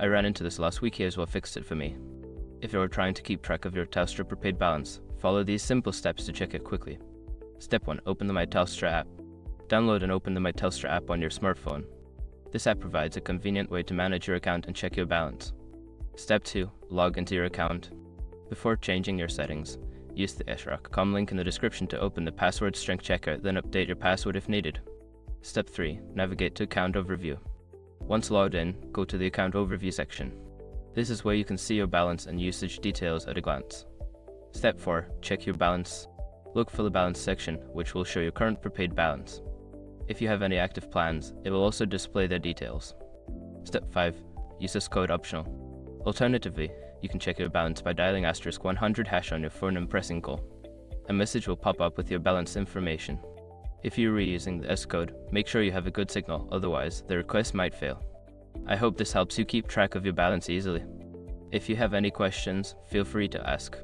I ran into this last week, he as well fixed it for me. If you are trying to keep track of your Telstra Prepaid balance, follow these simple steps to check it quickly. Step 1. Open the My Telstra app. Download and open the My Telstra app on your smartphone. This app provides a convenient way to manage your account and check your balance. Step 2. Log into your account. Before changing your settings, use the srock.com link in the description to open the password strength checker, then update your password if needed. Step 3. Navigate to Account Overview. Once logged in, go to the Account Overview section. This is where you can see your balance and usage details at a glance. Step 4. Check your balance. Look for the Balance section, which will show your current prepaid balance. If you have any active plans, it will also display their details. Step 5. Use this code optional. Alternatively, you can check your balance by dialing *100# on your phone and pressing call. A message will pop up with your balance information. If you're reusing the S code, make sure you have a good signal, otherwise the request might fail. I hope this helps you keep track of your balance easily. If you have any questions, feel free to ask.